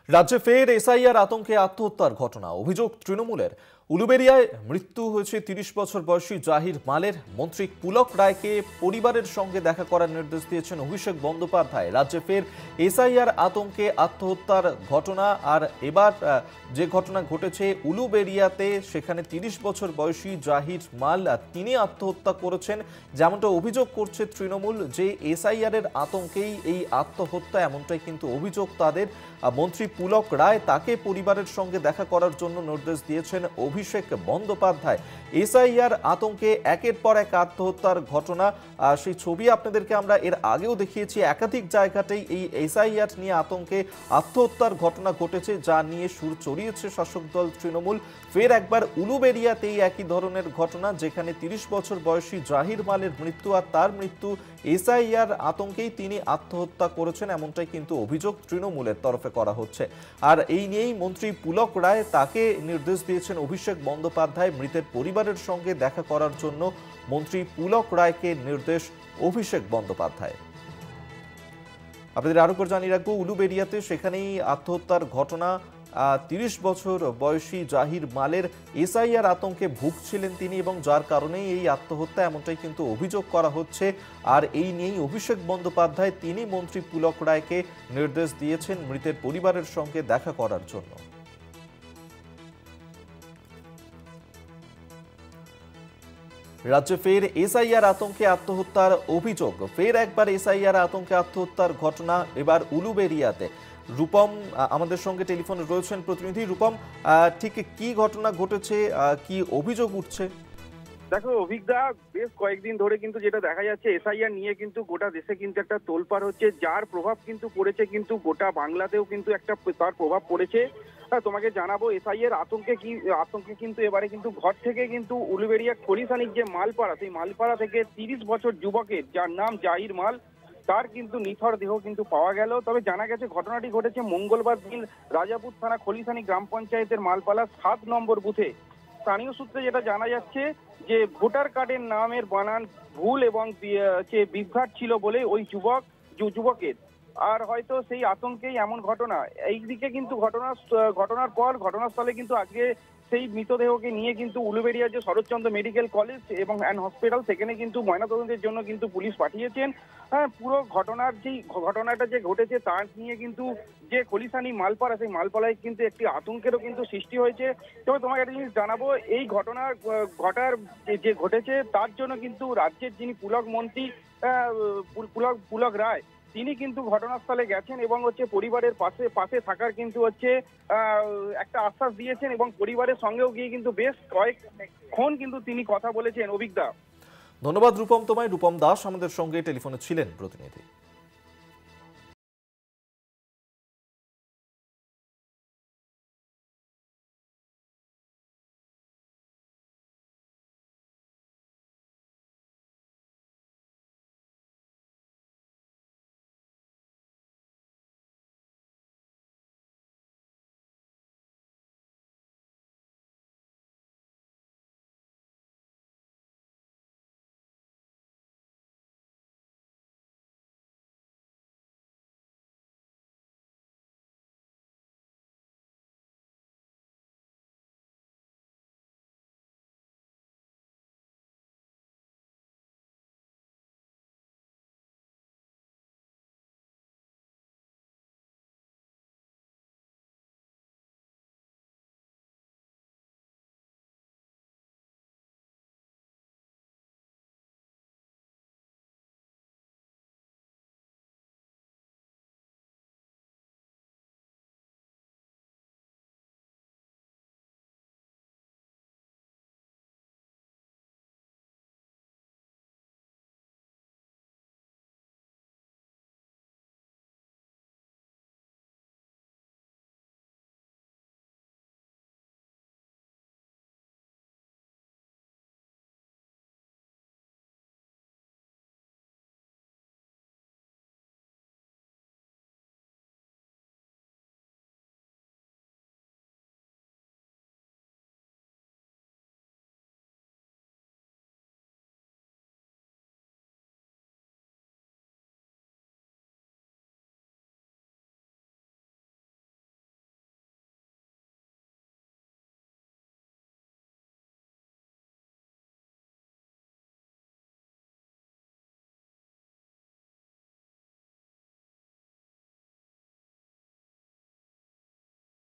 রাজ্যে ফের এসআইআর আতঙ্কে আত্মহত্যার ঘটনা। অভিযোগ তৃণমূলের। উলুবেড়িয়ায় মৃত্যু হয়েছে ৩০ বছর বয়সী জাহির মালের। মন্ত্রী পুলক রায়কে পরিবারের সঙ্গে দেখা করার নির্দেশ দিয়েছেন অভিষেক বন্দ্যোপাধ্যায়। রাজ্যে ফের এসআইআর আতঙ্কে আত্মহত্যার ঘটনা। আর এবার যে ঘটনা ঘটেছে উলুবেড়িয়াতে, সেখানে ৩০ বছর বয়সী জাহির মাল তিনি আত্মহত্যা করেছেন। যেমনটা অভিযোগ করছে তৃণমূল যে এসআইআর এর আতঙ্কেই এই আত্মহত্যা, এমনটাই কিন্তু অভিযোগ তাদের। মন্ত্রী পুলক রায় তাকে পরিবারের সঙ্গে দেখা করার জন্য নির্দেশ দিয়েছেন অভিষেক বন্দ্যোপাধ্যায়। এসআইআর আতঙ্কে একের পর এক আত্মহত্যার ঘটনা, সেই ছবি আপনাদেরকে আমরা এর আগেও দেখিয়েছি। একাধিক জায়গাতেই এই এসআইআর নিয়ে আতঙ্কে আত্মহত্যার ঘটনা ঘটেছে, যা নিয়ে সুর চড়িয়েছে শাসক দল তৃণমূল। ফের একবার উলুবেড়িয়াতেই একই ধরনের ঘটনা, যেখানে ৩০ বছর বয়সী জাহির মালের মৃত্যু। আর তার মৃত্যু এসআইআর আতঙ্কেই তিনি আত্মহত্যা করেছেন, এমনটাই কিন্তু অভিযোগ তৃণমূলের তরফে করা হচ্ছে। আর এই নিয়েই মন্ত্রী পুলক রায় তাকে নির্দেশ দিয়েছেন অভিষেক বন্দ্যোপাধ্যায়। মৃতের পরিবারের সঙ্গে দেখা করার জন্য মন্ত্রী পুলক রায়কে নির্দেশ অভিষেক বন্দ্যোপাধ্যায়। আপনাদের আরো করে জানিয়ে রাখবো, উলুবেড়িয়াতে সেখানেই আত্মহত্যার ঘটনা। ৩০ বছর বয়সী জাহির মালের এসআইআর আতঙ্কে ভুগছিলেন তিনি, এবং যার কারণেই এই আত্মহত্যা, এমনটাই কিন্তু অভিযোগ করা হচ্ছে। আর এই নিয়েই অভিষেক বন্দ্যোপাধ্যায় তিনি মন্ত্রী পুলক রায়কে নির্দেশ দিয়েছেন মৃতের পরিবারের সঙ্গে দেখা করার জন্য। রাজ্যে ফের এসআইআর আতঙ্কে আত্মহত্যার অভিযোগ। ফের একবার এসআইআর আতঙ্কে আত্মহত্যার ঘটনা, এবার উলুবেড়িয়াতে। রূপম আমাদের সঙ্গে টেলিফোনে রয়েছেন প্রতিনিধি। রূপম, ঠিক কি ঘটনা ঘটেছে, কি অভিযোগ উঠছে? দেখো অভিজ্ঞতা, বেশ কয়েকদিন ধরে কিন্তু যেটা দেখা যাচ্ছে, এসআইআর নিয়ে কিন্তু গোটা দেশে কিন্তু একটা তোলপাড় হচ্ছে, যার প্রভাব কিন্তু পড়েছে কিন্তু গোটা বাংলাতেও কিন্তু একটা তার প্রভাব পড়েছে। তোমাকে জানাবো এসআইআর আতঙ্কে কিন্তু এবারে কিন্তু ঘর থেকে কিন্তু উলুবেড়িয়া খলিশানির যে মালপাড়া, সেই মালপাড়া থেকে ৩০ বছর যুবকের, যার নাম জাহির মাল, তার কিন্তু নিথর দেহ কিন্তু পাওয়া গেল। তবে জানা গেছে ঘটনাটি ঘটেছে মঙ্গলবার দিন রাজাপুর থানা খলিশানি গ্রাম পঞ্চায়েতের মালপালা ৭ নম্বর বুথে। স্থানীয় সূত্রে যেটা জানা যাচ্ছে যে ভোটার কার্ডের নামের বানান ভুল এবং বিভ্রাট ছিল বলে ওই যুবকের, আর হয়তো সেই আতঙ্কেই এমন ঘটনা। এইদিকে কিন্তু ঘটনার পর ঘটনাস্থলে কিন্তু আজকে সেই মৃতদেহকে নিয়ে কিন্তু উলুবেড়িয়া যে শরৎচন্দ্র মেডিকেল কলেজ এবং হসপিটাল, সেখানে কিন্তু ময়নাতদন্তের জন্য কিন্তু পুলিশ পাঠিয়েছেন। পুরো ঘটনাটা যে ঘটেছে তার নিয়ে কিন্তু যে খলিশানি মালপাড়া, সেই মালপাড়ায় কিন্তু একটি আতঙ্কেরও কিন্তু সৃষ্টি হয়েছে। তবে তোমাকে একটা জিনিস জানাবো, এই যে ঘটেছে তার জন্য কিন্তু রাজ্যের যিনি মন্ত্রী পুলক রায়, তিনি কিন্তু ঘটনাস্থলে গেছেন এবং পরিবারের পাশে থাকার কিন্তু একটা আশ্বাস দিয়েছেন, এবং পরিবারের সঙ্গেও গিয়ে কিন্তু বেশ কয়েকক্ষণ কিন্তু তিনি কথা বলেছেন। অভিজ্ঞতা, ধন্যবাদ রূপম তোমায়। রূপম দাস আমাদের সঙ্গে টেলিফোনে ছিলেন প্রতিনিধি।